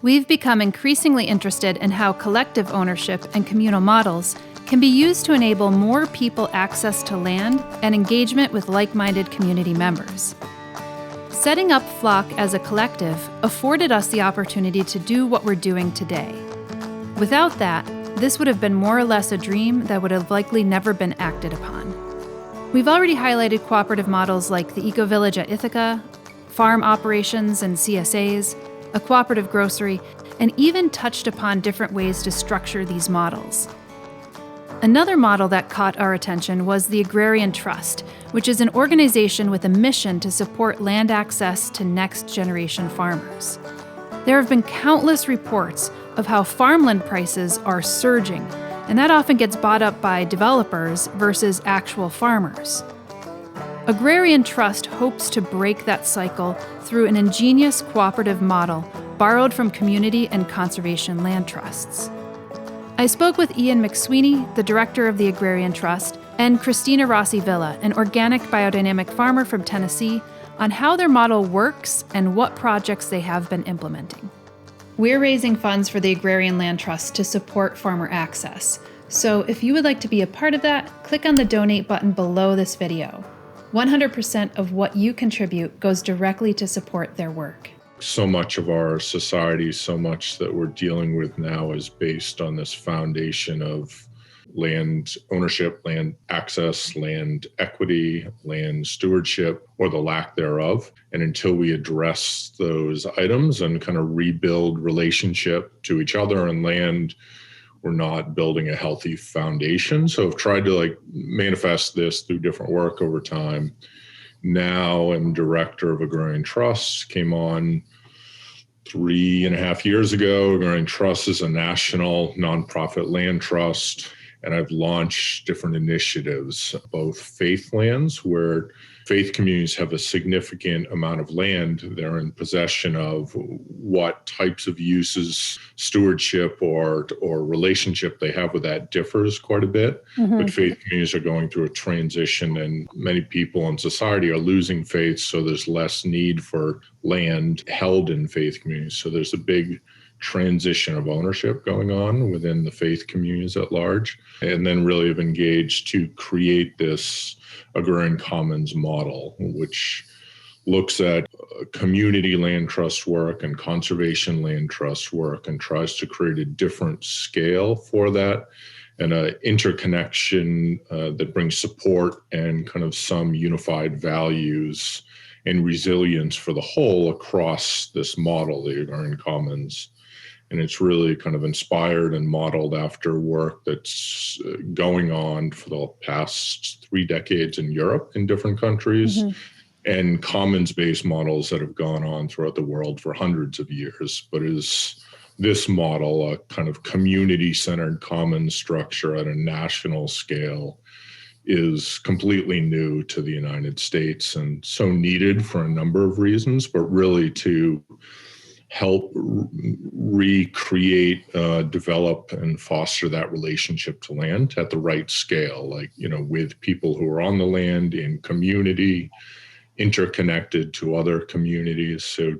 We've become increasingly interested in how collective ownership and communal models can be used to enable more people access to land and engagement with like-minded community members. Setting up Flock as a collective afforded us the opportunity to do what we're doing today. Without that, this would have been more or less a dream that would have likely never been acted upon. We've already highlighted cooperative models like the eco-village at Ithaca, farm operations and CSAs, a cooperative grocery, and even touched upon different ways to structure these models. Another model that caught our attention was the Agrarian Trust, which is an organization with a mission to support land access to next-generation farmers. There have been countless reports of how farmland prices are surging, and that often gets bought up by developers versus actual farmers. Agrarian Trust hopes to break that cycle through an ingenious cooperative model borrowed from community and conservation land trusts. I spoke with Ian McSweeney, the director of the Agrarian Trust, and Christina Rossi Villa, an organic biodynamic farmer from Tennessee, on how their model works and what projects they have been implementing. We're raising funds for the Agrarian Land Trust to support farmer access. So if you would like to be a part of that, click on the donate button below this video. 100% of what you contribute goes directly to support their work. So much of our society, so much that we're dealing with now is based on this foundation of land ownership, land access, land equity, land stewardship, or the lack thereof. And until we address those items and kind of rebuild relationship to each other and land, we're not building a healthy foundation. So I've tried to manifest this through different work over time. Now I'm director of Agrarian Trust, came on 3.5 years ago. Agrarian Trust is a national nonprofit land trust, and I've launched different initiatives, both Faithlands, where faith communities have a significant amount of land. They're in possession of what types of uses, stewardship or relationship they have with that differs quite a bit. Mm-hmm. But faith communities are going through a transition, and many people in society are losing faith, so there's less need for land held in faith communities. So there's a big transition of ownership going on within the faith communities at large, and then really have engaged to create this Agrarian Commons model, which looks at community land trust work and conservation land trust work and tries to create a different scale for that and an interconnection that brings support and kind of some unified values and resilience for the whole across this model, the Agrarian Commons. And it's really kind of inspired and modeled after work that's going on for the past 3 decades in Europe in different countries, mm-hmm. and commons-based models that have gone on throughout the world for hundreds of years. But is this model a kind of community-centered commons structure at a national scale is completely new to the United States and so needed for a number of reasons, but really to help recreate, develop, and foster that relationship to land at the right scale, with people who are on the land, in community, interconnected to other communities. So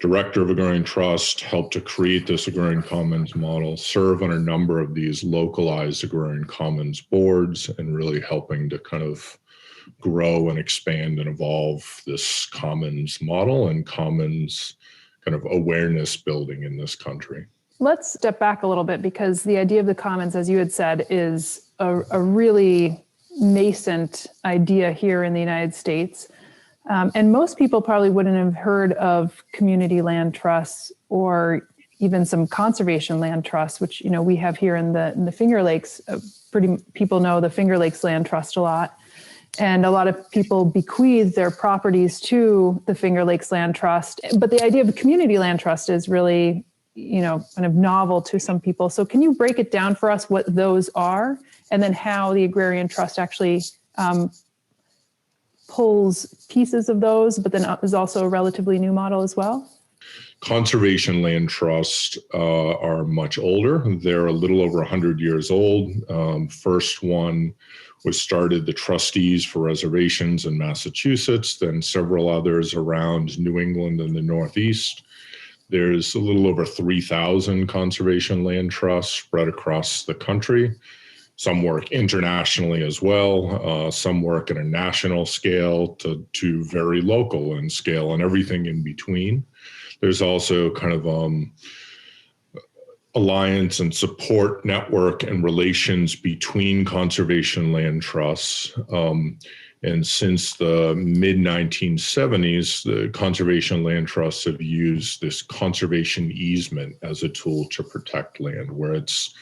director of Agrarian Trust, helped to create this Agrarian Commons model, serve on a number of these localized Agrarian Commons boards, and really helping to kind of grow and expand and evolve this commons model and commons kind of awareness building in this country. Let's step back a little bit, because the idea of the commons, as you had said, is a really nascent idea here in the United States. And most people probably wouldn't have heard of community land trusts or even some conservation land trusts, which we have here in the Finger Lakes. People know the Finger Lakes Land Trust a lot. And a lot of people bequeath their properties to the Finger Lakes Land Trust. But the idea of a community land trust is really, kind of novel to some people. So can you break it down for us what those are, and then how the Agrarian Trust actually pulls pieces of those, but then is also a relatively new model as well? Conservation land trusts are much older. They're a little over 100 years old. First one was started the trustees for reservations in Massachusetts, then several others around New England and the Northeast. There's a little over 3,000 conservation land trusts spread across the country. Some work internationally as well. Some work at a national scale to very local in scale and everything in between. There's also kind of alliance and support network and relations between conservation land trusts. And since the mid-1970s, the conservation land trusts have used this conservation easement as a tool to protect land, where it's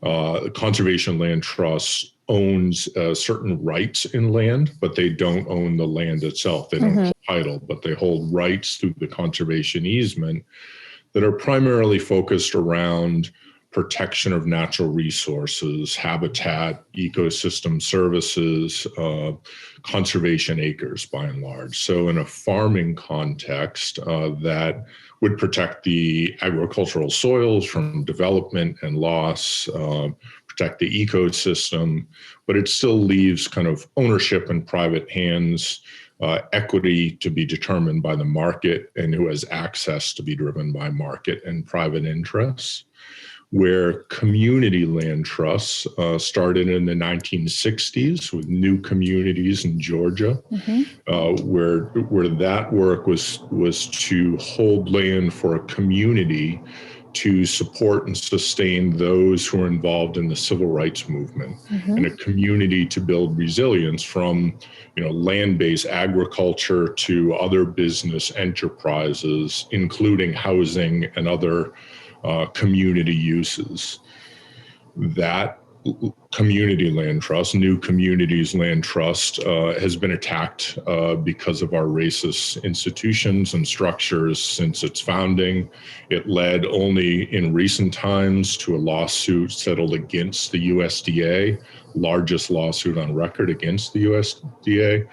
the conservation land trust owns certain rights in land, but they don't own the land itself. They don't hold title, but they hold rights through the conservation easement that are primarily focused around protection of natural resources, habitat, ecosystem services, conservation acres by and large. So in a farming context, that would protect the agricultural soils from development and loss, protect the ecosystem, but it still leaves kind of ownership in private hands, equity to be determined by the market, and who has access to be driven by market and private interests. Where community land trusts started in the 1960s with new communities in Georgia, where that work was to hold land for a community to support and sustain those who are involved in the civil rights movement, and a community to build resilience from, land-based agriculture to other business enterprises, including housing and other community uses. That community land trust, New Communities Land Trust, has been attacked because of our racist institutions and structures since its founding. It led only in recent times to a lawsuit settled against the USDA, largest lawsuit on record against the USDA.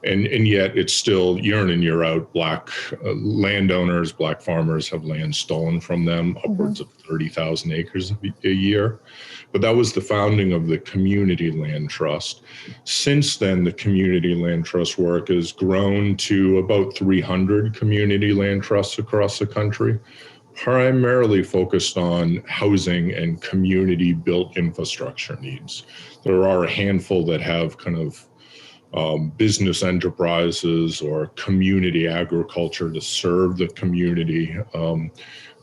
And yet it's still year in and year out, Black landowners, Black farmers have land stolen from them, upwards of 30,000 acres a year. But that was the founding of the Community Land Trust. Since then, the Community Land Trust work has grown to about 300 community land trusts across the country, primarily focused on housing and community-built infrastructure needs. There are a handful that have kind of business enterprises or community agriculture to serve the community,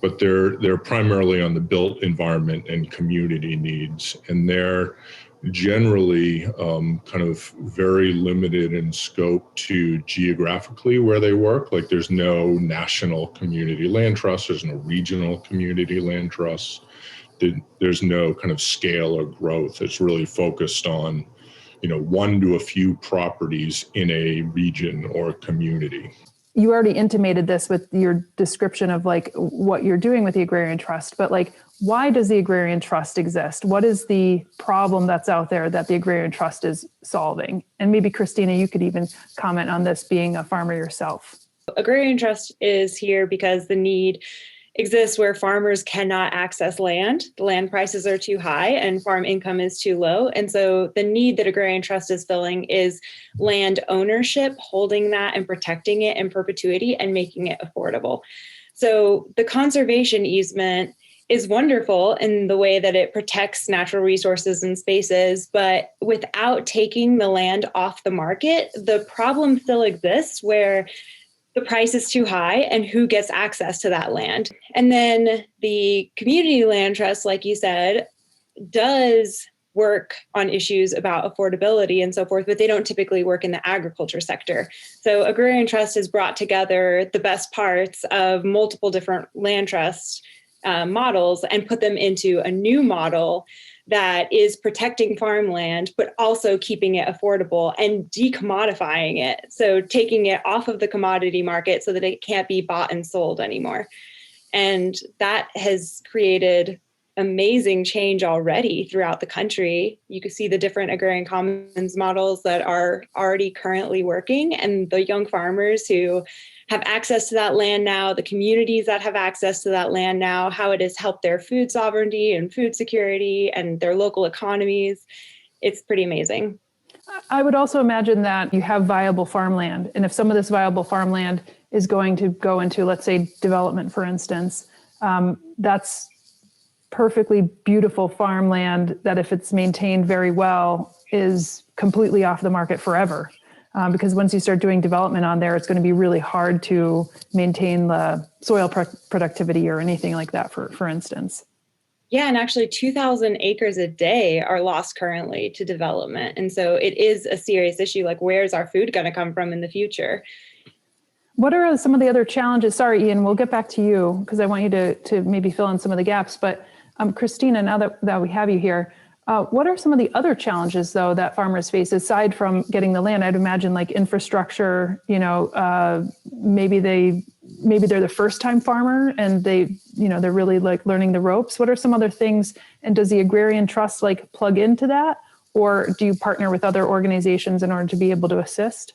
but they're primarily on the built environment and community needs, and they're generally kind of very limited in scope to geographically where they work. Like there's no national community land trust, there's no regional community land trust, there's no kind of scale or growth. It's really focused on one to a few properties in a region or community. You already intimated this with your description of like what you're doing with the Agrarian Trust, but like, why does the Agrarian Trust exist? What is the problem that's out there that the Agrarian Trust is solving? And maybe Christina, you could even comment on this, being a farmer yourself. Agrarian Trust is here because the need exists where farmers cannot access land. The land prices are too high and farm income is too low. And so the need that Agrarian Trust is filling is land ownership, holding that and protecting it in perpetuity and making it affordable. So the conservation easement is wonderful in the way that it protects natural resources and spaces, but without taking the land off the market, the problem still exists where the price is too high and who gets access to that land. And then the Community Land Trust, like you said, does work on issues about affordability and so forth, but they don't typically work in the agriculture sector. So Agrarian Trust has brought together the best parts of multiple different land trust models and put them into a new model that is protecting farmland, but also keeping it affordable and decommodifying it. So taking it off of the commodity market so that it can't be bought and sold anymore. And that has created amazing change already throughout the country. You can see the different agrarian commons models that are already currently working, and the young farmers who have access to that land now, the communities that have access to that land now, how it has helped their food sovereignty and food security and their local economies. It's pretty amazing. I would also imagine that you have viable farmland. And if some of this viable farmland is going to go into, let's say, development, for instance, that's perfectly beautiful farmland that, if it's maintained very well, is completely off the market forever. Because once you start doing development on there, it's going to be really hard to maintain the soil productivity or anything like that, for instance. Yeah, and actually 2,000 acres a day are lost currently to development. And so it is a serious issue. Like, where's our food going to come from in the future? What are some of the other challenges? Sorry, Ian, we'll get back to you because I want you to maybe fill in some of the gaps. But Christina, now that we have you here, what are some of the other challenges, though, that farmers face aside from getting the land? I'd imagine like infrastructure, maybe they're the first time farmer and they're really like learning the ropes. What are some other things? And does the Agrarian Trust like plug into that? Or do you partner with other organizations in order to be able to assist?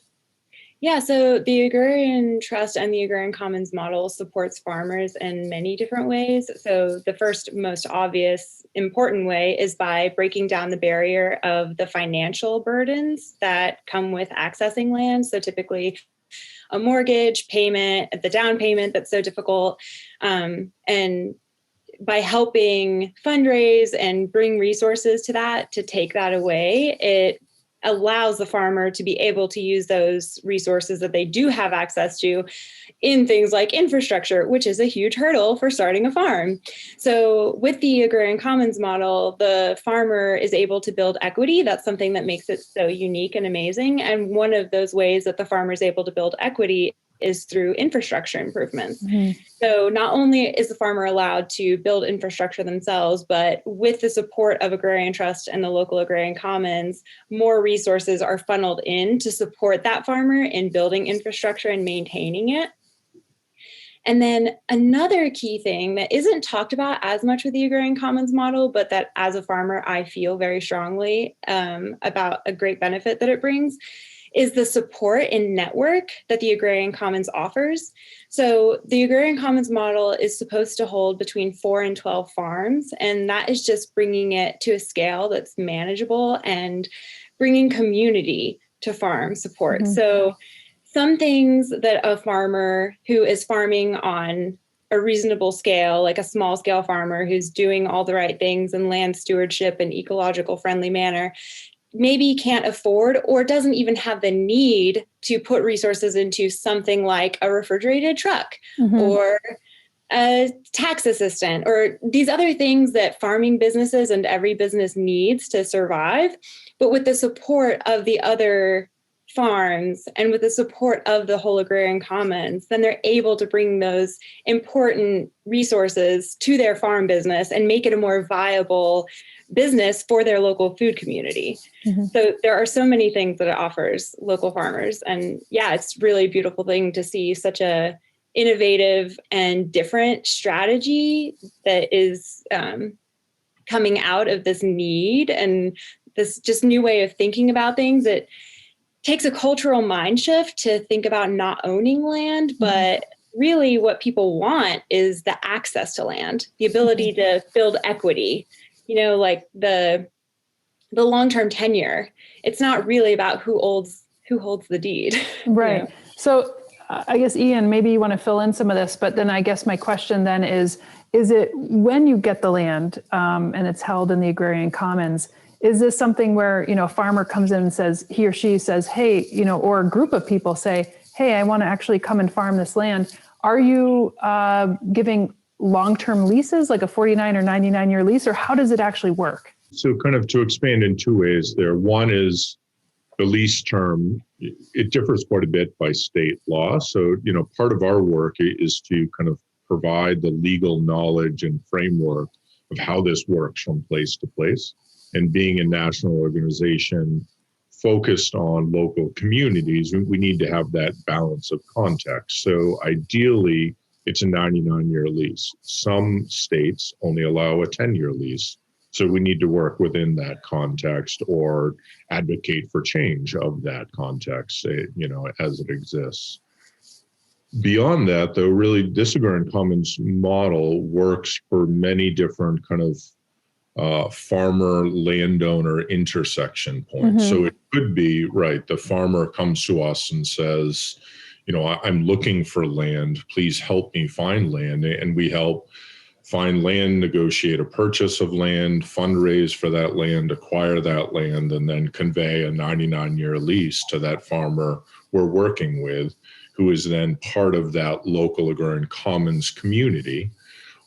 Yeah, so the Agrarian Trust and the Agrarian Commons model supports farmers in many different ways. So the first, most obvious, important way is by breaking down the barrier of the financial burdens that come with accessing land. So typically a mortgage payment, the down payment that's so difficult. And by helping fundraise and bring resources to that, to take that away, it allows the farmer to be able to use those resources that they do have access to in things like infrastructure, which is a huge hurdle for starting a farm. So with the Agrarian Commons model, the farmer is able to build equity. That's something that makes it so unique and amazing. And one of those ways that the farmer is able to build equity is through infrastructure improvements. Mm-hmm. So not only is the farmer allowed to build infrastructure themselves, but with the support of Agrarian Trust and the local Agrarian Commons, more resources are funneled in to support that farmer in building infrastructure and maintaining it. And then another key thing that isn't talked about as much with the Agrarian Commons model, but that as a farmer, I feel very strongly about a great benefit that it brings, is the support and network that the Agrarian Commons offers. So the Agrarian Commons model is supposed to hold between 4 and 12 farms, and that is just bringing it to a scale that's manageable and bringing community to farm support. Mm-hmm. So some things that a farmer who is farming on a reasonable scale, like a small scale farmer who's doing all the right things in land stewardship and ecological friendly manner, maybe can't afford or doesn't even have the need to put resources into something like a refrigerated truck mm-hmm. or a tax assistant or these other things that farming businesses and every business needs to survive. But with the support of the other farms and with the support of the whole Agrarian Commons, then they're able to bring those important resources to their farm business and make it a more viable business for their local food community. Mm-hmm. So there are so many things that it offers local farmers. And yeah, it's really a beautiful thing to see such a innovative and different strategy that is coming out of this need and this just new way of thinking about things. It takes a cultural mind shift to think about not owning land, but really what people want is the access to land, the ability to build equity, like the long-term tenure. It's not really about who holds the deed. Right. So I guess, Ian, maybe you want to fill in some of this, but then I guess my question then is it when you get the land and it's held in the Agrarian Commons, is this something where, a farmer comes in and says, he or she says, hey, or a group of people say, hey, I want to actually come and farm this land. Are you giving long-term leases, like a 49 or 99-year lease, or how does it actually work? So kind of to expand in two ways there. One is the lease term. It differs quite a bit by state law. So, part of our work is to kind of provide the legal knowledge and framework of how this works from place to place. And being a national organization focused on local communities, we need to have that balance of context. So ideally, it's a 99-year lease. Some states only allow a 10-year lease. So we need to work within that context or advocate for change of that context, as it exists. Beyond that, though, really, this Agrarian Commons model works for many different kind of farmer landowner intersection points. Mm-hmm. So it could be, right, the farmer comes to us and says, I'm looking for land. Please help me find land. And we help find land, negotiate a purchase of land, fundraise for that land, acquire that land, and then convey a 99-year lease to that farmer we're working with, who is then part of that local agrarian commons community.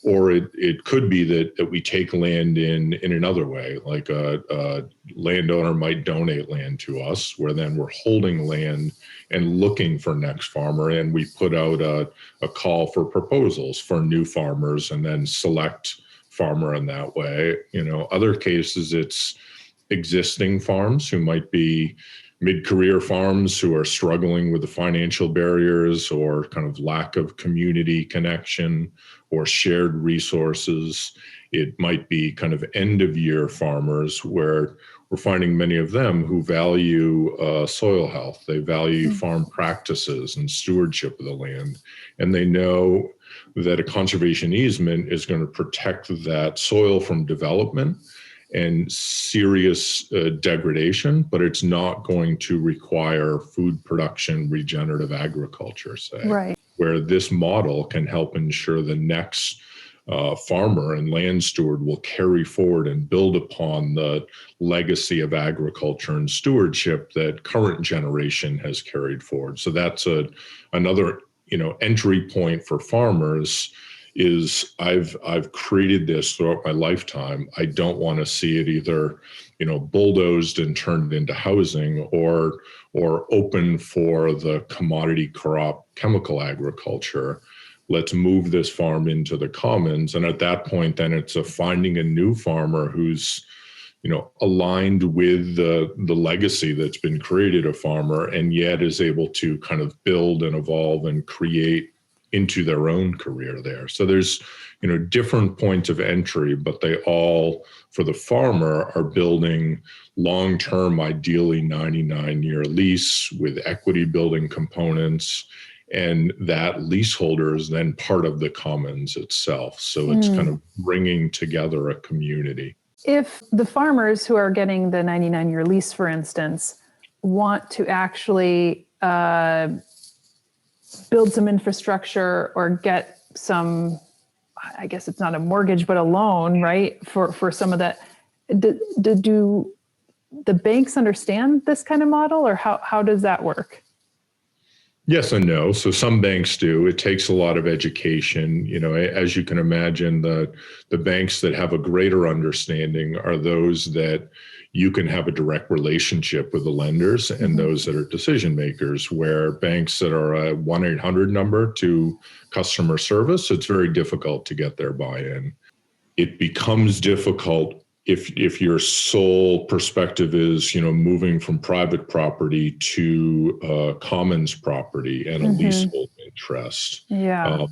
Or it could be that we take land in another way, like a landowner might donate land to us, where then we're holding land and looking for next farmer, and we put out a call for proposals for new farmers and then select farmer in that way. Other cases, it's existing farms who might be mid-career farms who are struggling with the financial barriers or kind of lack of community connection or shared resources. It might be kind of end-of-year farmers where we're finding many of them who value soil health. They value farm practices and stewardship of the land. And they know that a conservation easement is going to protect that soil from development and serious degradation, but it's not going to require food production, regenerative agriculture, say. Right. Where this model can help ensure the next farmer and land steward will carry forward and build upon the legacy of agriculture and stewardship that current generation has carried forward. So that's another entry point for farmers. Is I've created this throughout my lifetime. I don't want to see it either, bulldozed and turned into housing or open for the commodity crop chemical agriculture. Let's move this farm into the commons. And at that point, then it's finding a new farmer who's, aligned with the legacy that's been created a farmer, and yet is able to kind of build and evolve and create into their own career there. So there's, different points of entry, but they all, for the farmer, are building long-term, ideally 99-year lease with equity building components. And that leaseholder is then part of the commons itself. So it's kind of bringing together a community. If the farmers who are getting the 99-year lease, for instance, want to actually build some infrastructure or get some, I guess it's not a mortgage, but a loan, right? For some of that. Do the banks understand this kind of model, or how does that work? Yes and no. So some banks do. It takes a lot of education. As you can imagine, the banks that have a greater understanding are those that you can have a direct relationship with the lenders and those that are decision makers, where banks that are a 1-800 number to customer service, it's very difficult to get their buy-in. It becomes difficult if your sole perspective is, moving from private property to commons property and a leasehold interest. Yeah.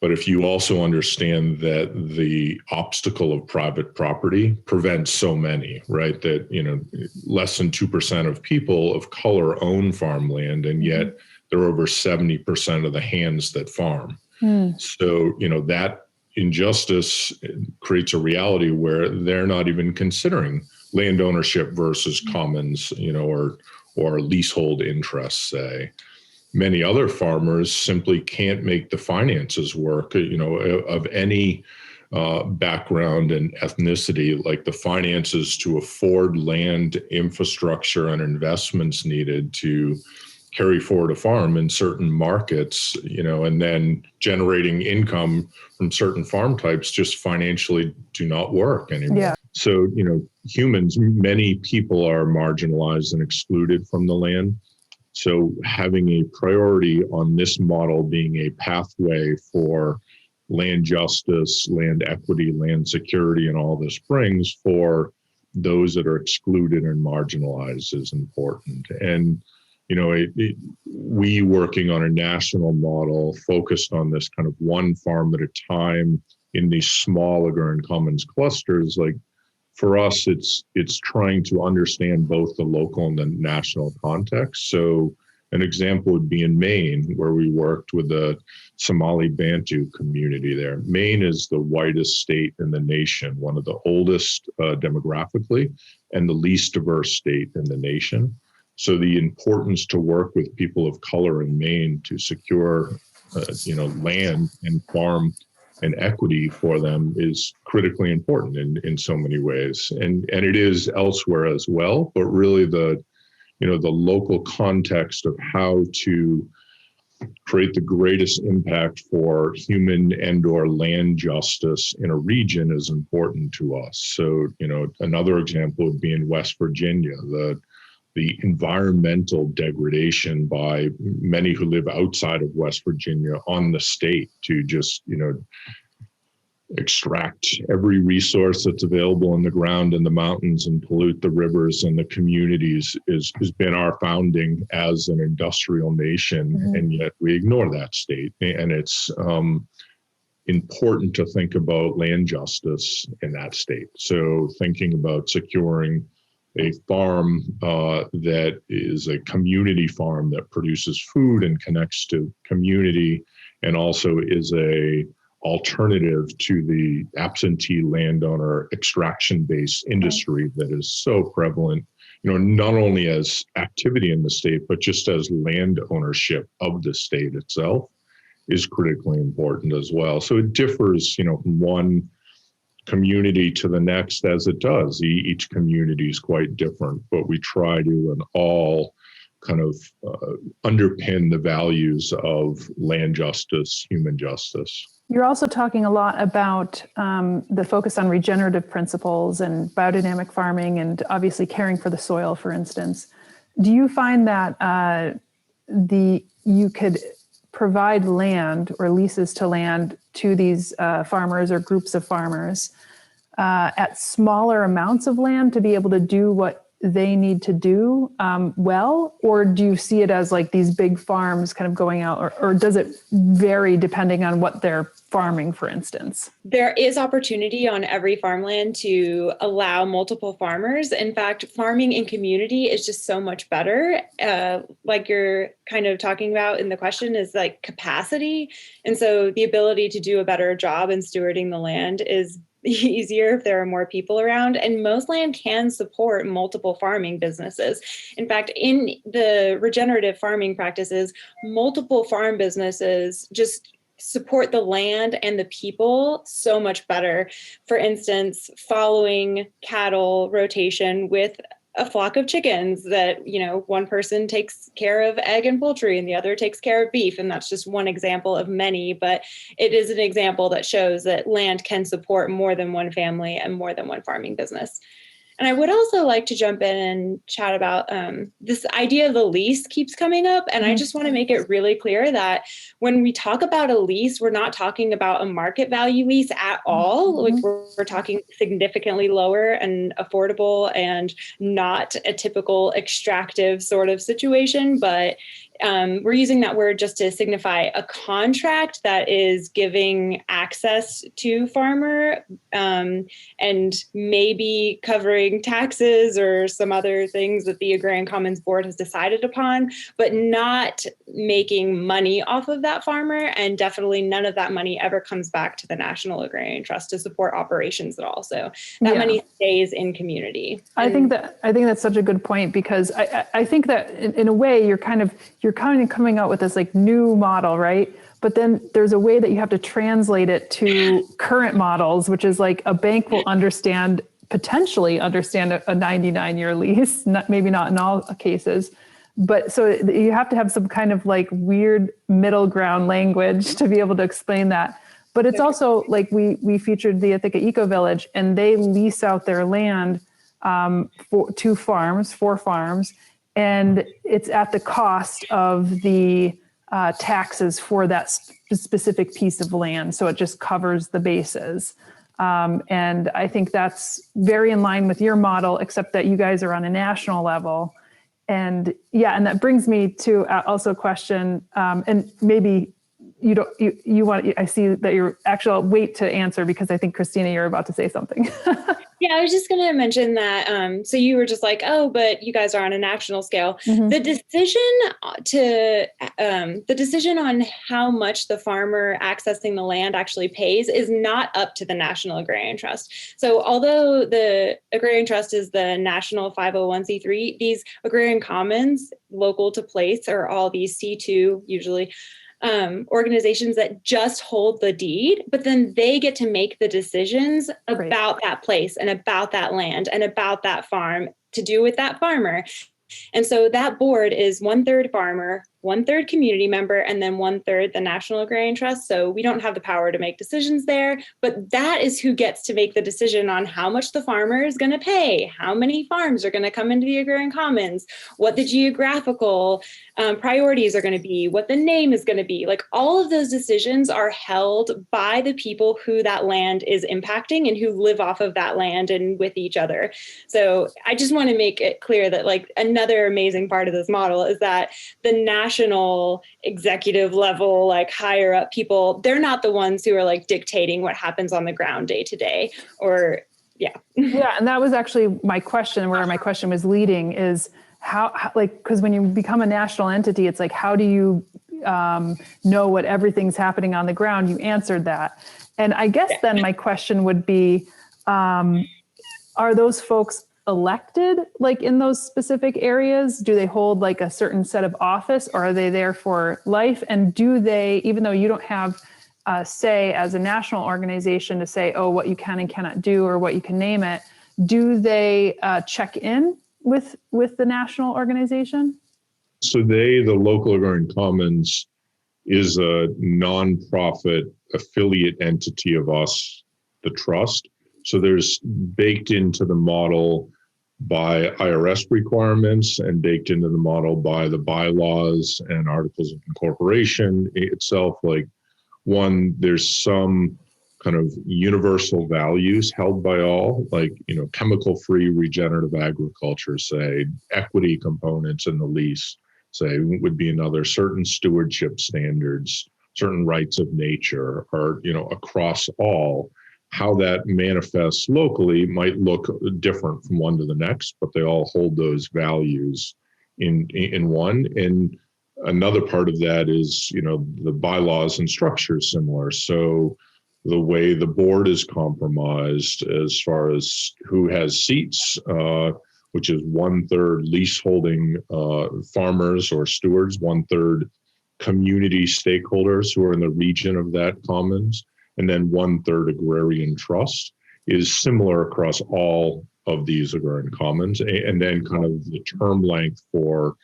But if you also understand that the obstacle of private property prevents so many, right? That, less than 2% of people of color own farmland, and yet there are over 70% of the hands that farm. So, that injustice creates a reality where they're not even considering land ownership versus commons, or leasehold interests, say. Many other farmers simply can't make the finances work, of any background and ethnicity, like the finances to afford land, infrastructure, and investments needed to carry forward a farm in certain markets, and then generating income from certain farm types just financially do not work anymore. Yeah. So, humans, many people are marginalized and excluded from the land. So having a priority on this model being a pathway for land justice, land equity, land security, and all this brings for those that are excluded and marginalized is important. And, we working on a national model focused on this kind of one farm at a time in these small agrarian commons clusters, like, for us, it's trying to understand both the local and the national context. So an example would be in Maine, where we worked with the Somali Bantu community there. Maine is the whitest state in the nation, one of the oldest demographically, and the least diverse state in the nation. So the importance to work with people of color in Maine to secure, land and farm and equity for them is critically important in so many ways. And it is elsewhere as well, but really the local context of how to create the greatest impact for human and or land justice in a region is important to us. So, another example would be in West Virginia, the environmental degradation by many who live outside of West Virginia on the state to just, extract every resource that's available in the ground and the mountains and pollute the rivers and the communities has been our founding as an industrial nation. Mm-hmm. And yet we ignore that state. And it's important to think about land justice in that state. So thinking about securing a farm that is a community farm that produces food and connects to community, and also is a alternative to the absentee landowner extraction-based industry that is so prevalent, not only as activity in the state, but just as land ownership of the state itself is critically important as well. So it differs, from one community to the next as it does. Each community is quite different, but we try to and all kind of underpin the values of land justice, human justice. You're also talking a lot about the focus on regenerative principles and biodynamic farming and obviously caring for the soil, for instance. Do you find that you could provide land or leases to land to these farmers or groups of farmers at smaller amounts of land to be able to do what they need to do well? Or do you see it as like these big farms kind of going out, or does it vary depending on what they're farming, for instance? There is opportunity on every farmland to allow multiple farmers. In fact, farming in community is just so much better. Like you're kind of talking about in the question is like capacity. And so the ability to do a better job in stewarding the land is easier if there are more people around, and most land can support multiple farming businesses. In fact, in the regenerative farming practices, multiple farm businesses just support the land and the people so much better. For instance, following cattle rotation with a flock of chickens that, one person takes care of egg and poultry and the other takes care of beef. And that's just one example of many, but it is an example that shows that land can support more than one family and more than one farming business. And I would also like to jump in and chat about this idea of the lease keeps coming up. And I just want to make it really clear that when we talk about a lease, we're not talking about a market value lease at all. Like we're talking significantly lower and affordable and not a typical extractive sort of situation, but we're using that word just to signify a contract that is giving access to farmer and maybe covering taxes or some other things that the Agrarian Commons Board has decided upon, but not making money off of that farmer. And definitely none of that money ever comes back to the National Agrarian Trust to support operations at all. So that money stays in community. I think that's such a good point, because I think that in a way you're kind of coming out with this like new model, right? But then there's a way that you have to translate it to current models, which is like a bank will potentially understand a 99-year lease, maybe not in all cases. But so you have to have some kind of like weird middle ground language to be able to explain that. But it's also like we featured the Ithaca Eco Village, and they lease out their land for four farms, and it's at the cost of the taxes for that specific piece of land. So it just covers the bases. And I think that's very in line with your model, except that you guys are on a national level. And that brings me to also a question, and maybe you want, I see that you're actually, I'll wait to answer because I think Christina, you're about to say something. Yeah, I was just going to mention that. So you were just like, oh, but you guys are on a national scale. Mhm. The decision on how much the farmer accessing the land actually pays is not up to the National Agrarian Trust. So although the Agrarian Trust is the national 501c3, these agrarian commons local to place are all these C2 usually organizations that just hold the deed, but then they get to make the decisions about that place and about that land and about that farm to do with that farmer. And so that board is 1/3 farmer, 1/3 community member, and then 1/3 the National Agrarian Trust. So we don't have the power to make decisions there, but that is who gets to make the decision on how much the farmer is going to pay, how many farms are going to come into the agrarian commons, what the geographical priorities are going to be, what the name is going to be. Like all of those decisions are held by the people who that land is impacting and who live off of that land and with each other. So I just want to make it clear that like another amazing part of this model is that the national executive level, like higher up people, they're not the ones who are like dictating what happens on the ground day to day or yeah. Yeah. And that was actually my question, where my question was leading is how like, because when you become a national entity, it's like, how do you know what everything's happening on the ground? You answered that. And I guess then my question would be, are those folks elected like in those specific areas? Do they hold like a certain set of office, or are they there for life? And do they, even though you don't have say as a national organization to say, oh, what you can and cannot do or what you can name it, do they check in with the national organization? So the local Agrarian Commons is a nonprofit affiliate entity of us, the trust. So there's baked into the model by IRS requirements and baked into the model by the bylaws and articles of incorporation itself. Like one, there's some kind of universal values held by all, like, chemical-free regenerative agriculture, say, equity components in the lease, say, would be another, certain stewardship standards, certain rights of nature, or, across all. How that manifests locally might look different from one to the next, but they all hold those values in one. And another part of that is, the bylaws and structure is similar. So the way the board is compromised as far as who has seats, which is 1/3 leaseholding farmers or stewards, 1/3 community stakeholders who are in the region of that commons, and then 1/3 Agrarian Trust, is similar across all of these agrarian commons. And then kind of the term length for,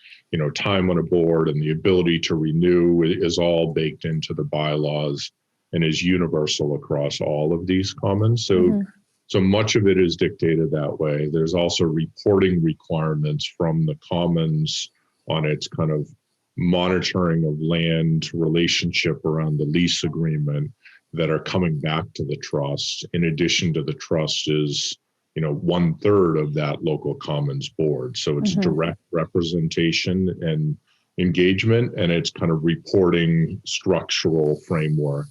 time on a board and the ability to renew is all baked into the bylaws and is universal across all of these commons. So much of it is dictated that way. There's also reporting requirements from the commons on its kind of monitoring of land relationship around the lease agreement that are coming back to the trust. In addition to the trust is, 1/3 of that local commons board. So it's direct representation and engagement, and it's kind of reporting structural framework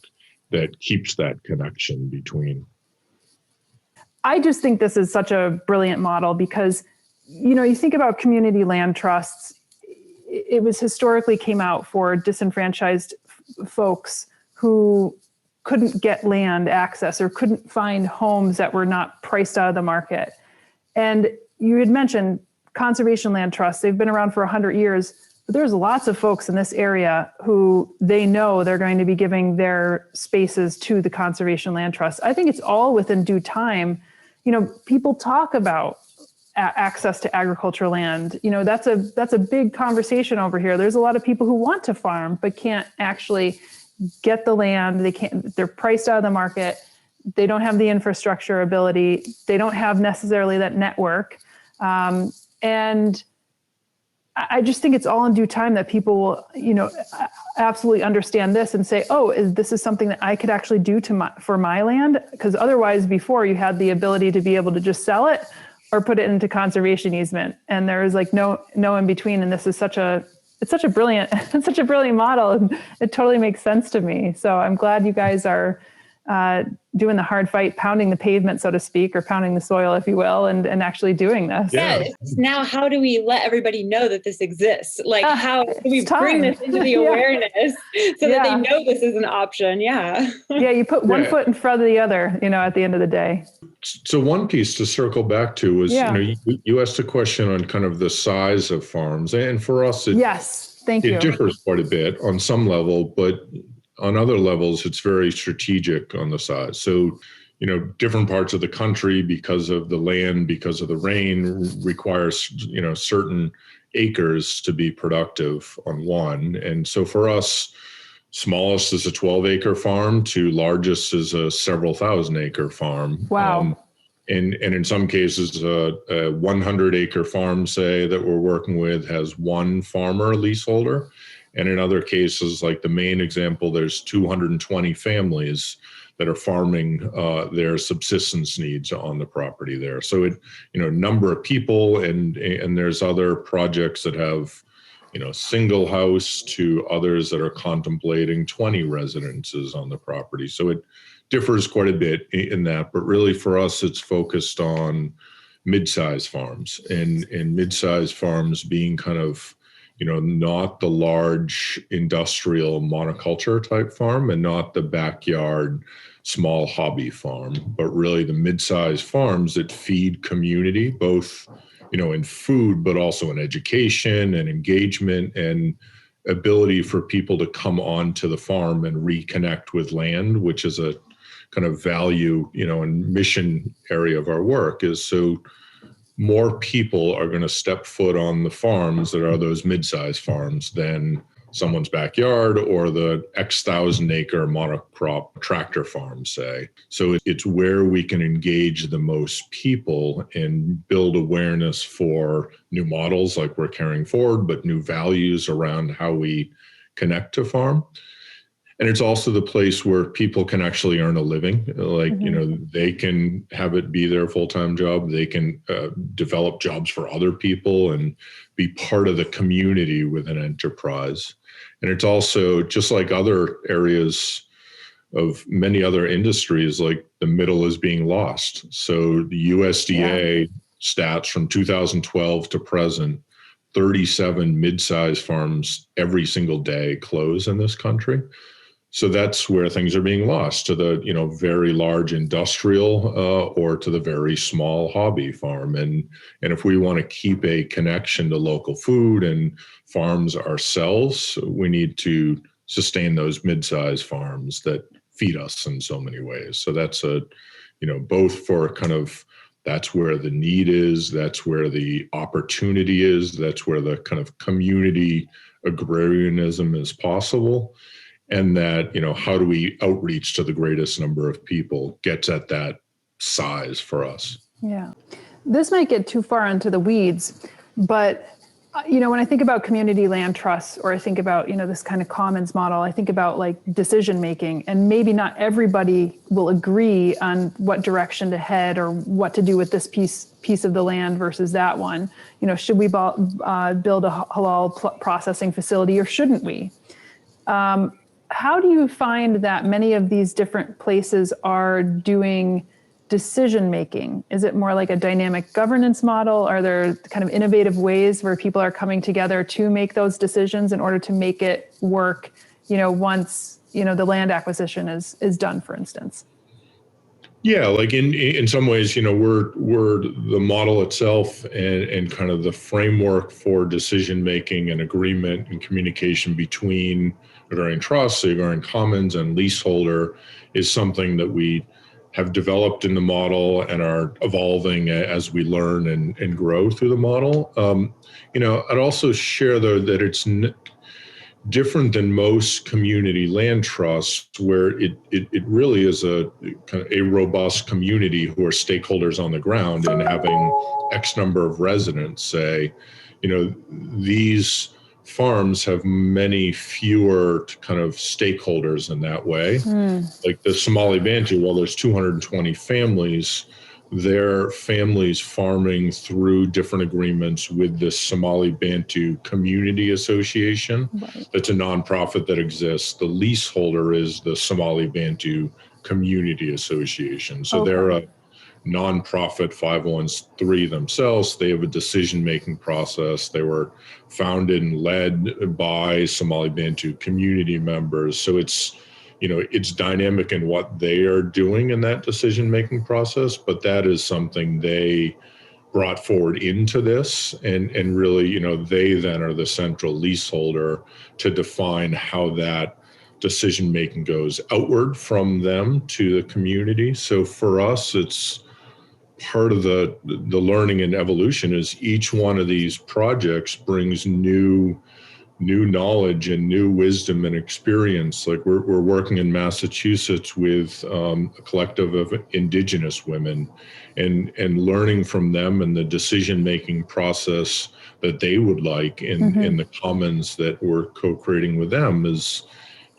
that keeps that connection between. I just think this is such a brilliant model because, you think about community land trusts, it was historically came out for disenfranchised folks who couldn't get land access or couldn't find homes that were not priced out of the market. And you had mentioned conservation land trusts. They've been around for 100 years, but there's lots of folks in this area who they know they're going to be giving their spaces to the conservation land trust. I think it's all within due time. People talk about access to agricultural land. That's a big conversation over here. There's a lot of people who want to farm, but can't actually get the land. They're priced out of the market. They don't have the infrastructure ability. They don't have necessarily that network. And I just think it's all in due time that people will, absolutely understand this and say, oh, this is something that I could actually do for my land? Because otherwise before you had the ability to be able to just sell it or put it into conservation easement. And there is like no in between. And this is such a brilliant model. And it totally makes sense to me. So I'm glad you guys are doing the hard fight, pounding the pavement, so to speak, or pounding the soil, if you will, and actually doing this. Yeah. Now, how do we let everybody know that this exists? Like, how do we bring this into the awareness so that they know this is an option? Yeah. Yeah, you put one foot in front of the other, at the end of the day. So one piece to circle back to was, you asked a question on kind of the size of farms. And for us, it differs quite a bit on some level, but on other levels, it's very strategic on the size. So, different parts of the country, because of the land, because of the rain, requires, certain acres to be productive on one. And so for us, smallest is a 12-acre farm to largest is a several thousand-acre farm. Wow. And in some cases, a 100-acre farm, say, that we're working with has one farmer leaseholder. And in other cases, like the main example, there's 220 families that are farming their subsistence needs on the property there. So number of people, and there's other projects that have, single house to others that are contemplating 20 residences on the property. So it differs quite a bit in that, but really for us, it's focused on mid-size farms and mid-size farms being kind of, not the large industrial monoculture type farm and not the backyard small hobby farm, but really the mid-size farms that feed community, both, in food, but also in education and engagement and ability for people to come onto the farm and reconnect with land, which is a kind of value, and mission area of our work is so more people are going to step foot on the farms that are those mid-sized farms than someone's backyard or the X thousand-acre monocrop tractor farm, say. So it's where we can engage the most people and build awareness for new models like we're carrying forward, but new values around how we connect to farm. And it's also the place where people can actually earn a living. Like, they can have it be their full-time job. They can develop jobs for other people and be part of the community with an enterprise. And it's also just like other areas of many other industries, like the middle is being lost. So the USDA stats from 2012 to present, 37 mid-sized farms every single day close in this country. So that's where things are being lost to the, very large industrial or to the very small hobby farm. And if we want to keep a connection to local food and farms ourselves, we need to sustain those mid-sized farms that feed us in so many ways. So that's both for kind of, that's where the need is, that's where the opportunity is, that's where the kind of community agrarianism is possible. And that, how do we outreach to the greatest number of people gets at that size for us. Yeah. This might get too far into the weeds, but, when I think about community land trusts, or I think about, this kind of commons model, I think about like decision making, and maybe not everybody will agree on what direction to head or what to do with this piece of the land versus that one. Should we build a halal processing facility or shouldn't we? How do you find that many of these different places are doing decision making? Is it more like a dynamic governance model? Are there kind of innovative ways where people are coming together to make those decisions in order to make it work, once, the land acquisition is done, for instance? Yeah, like in some ways, we're the model itself and kind of the framework for decision making and agreement and communication between Agrarian Trust, Agrarian Commons, and leaseholder is something that we have developed in the model and are evolving as we learn and grow through the model. I'd also share though that it's different than most community land trusts, where it really is a kind of a robust community who are stakeholders on the ground and having X number of residents say, these farms have many fewer kind of stakeholders in that way. Like the Somali Bantu, well, there's 220 families, their families farming through different agreements with the Somali Bantu Community Association. Right. That's a nonprofit that exists. The leaseholder is the Somali Bantu community association. So Okay. they're a nonprofit 501(c)(3 themselves. They have a decision-making process. They were founded and led by Somali Bantu community members. So it's dynamic in what they are doing in that decision-making process, but that is something they brought forward into this, and really, they then are the central leaseholder to define how that decision making goes outward from them to the community. So for us, it's part of the learning and evolution is each one of these projects brings new knowledge and new wisdom and experience. Like we're working in Massachusetts with a collective of Indigenous women, and learning from them and the decision-making process that they would like in the commons that we're co-creating with them is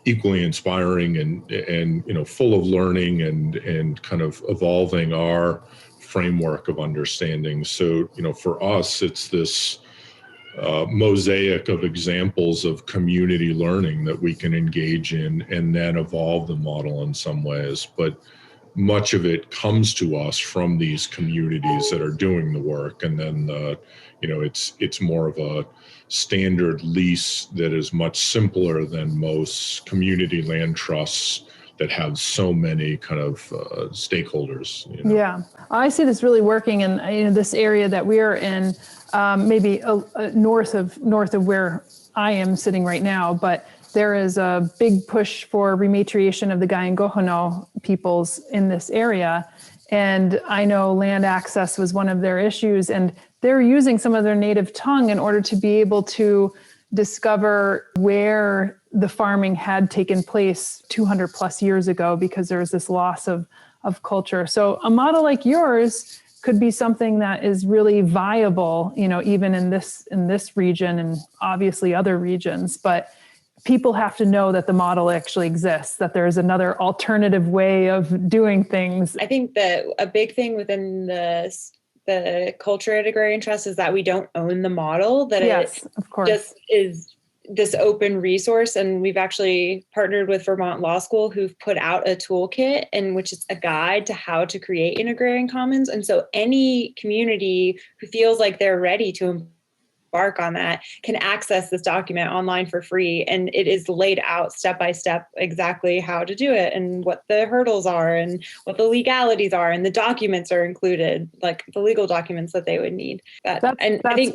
equally inspiring and full of learning and kind of evolving our framework of understanding. So for us, it's this mosaic of examples of community learning that we can engage in and then evolve the model in some ways. But much of it comes to us from these communities that are doing the work. And then, it's more of a standard lease that is much simpler than most community land trusts that have so many kind of stakeholders. Yeah, I see this really working in this area that we are in, maybe north of where I am sitting right now, but there is a big push for rematriation of the Gayangohono peoples in this area. And I know land access was one of their issues, and they're using some of their native tongue in order to be able to discover where the farming had taken place 200 plus years ago, because there was this loss of culture. So a model like yours could be something that is really viable, even in this region and obviously other regions. But people have to know that the model actually exists, that there's another alternative way of doing things. I think that a big thing within the culture at Agrarian Trust is that we don't own the model, that yes, of course, just is this open resource. And we've actually partnered with Vermont Law School, who've put out a toolkit, and which is a guide to how to create an agrarian commons. And so any community who feels like they're ready to embark on that can access this document online for free. And it is laid out step by step exactly how to do it and what the hurdles are and what the legalities are. And the documents are included, like the legal documents that they would need. That's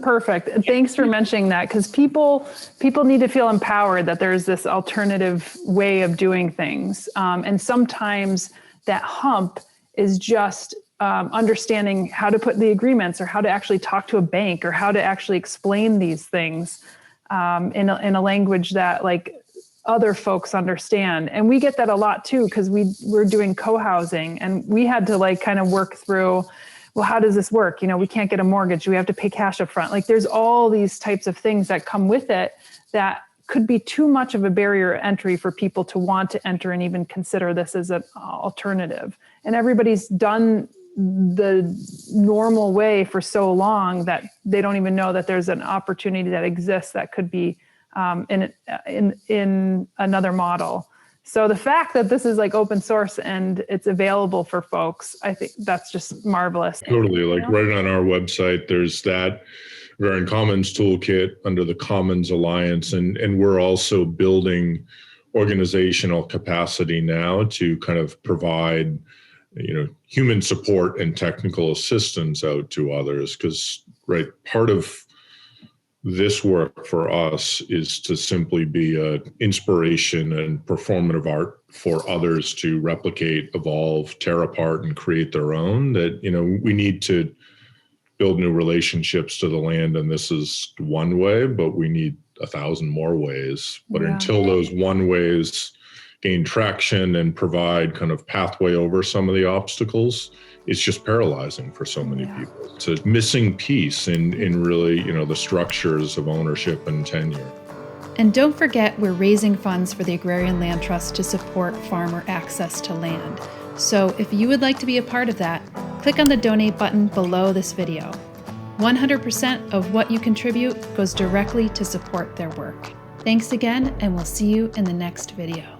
perfect. Thanks for mentioning that, because people need to feel empowered that there's this alternative way of doing things. And sometimes that hump is just understanding how to put the agreements, or how to actually talk to a bank, or how to actually explain these things in a language that like other folks understand. And we get that a lot too, because we're doing co-housing, and we had to like kind of work through, well, how does this work? We can't get a mortgage. We have to pay cash up front. Like there's all these types of things that come with it that could be too much of a barrier entry for people to want to enter and even consider this as an alternative. And everybody's done the normal way for so long that they don't even know that there's an opportunity that exists that could be in another model. So the fact that this is like open source and it's available for folks, I think that's just marvelous. Totally. Like right on our website, there's that Agrarian Commons toolkit under the Commons Alliance. And we're also building organizational capacity now to kind of provide human support and technical assistance out to others. Because, part of this work for us is to simply be an inspiration and performative art for others to replicate, evolve, tear apart, and create their own. That, we need to build new relationships to the land. And this is one way, but we need 1,000 more ways. But until those one ways gain traction and provide kind of pathway over some of the obstacles, it's just paralyzing for so many people. It's a missing piece in really, the structures of ownership and tenure. And don't forget, we're raising funds for the Agrarian Land Trust to support farmer access to land. So if you would like to be a part of that, click on the donate button below this video. 100% of what you contribute goes directly to support their work. Thanks again, and we'll see you in the next video.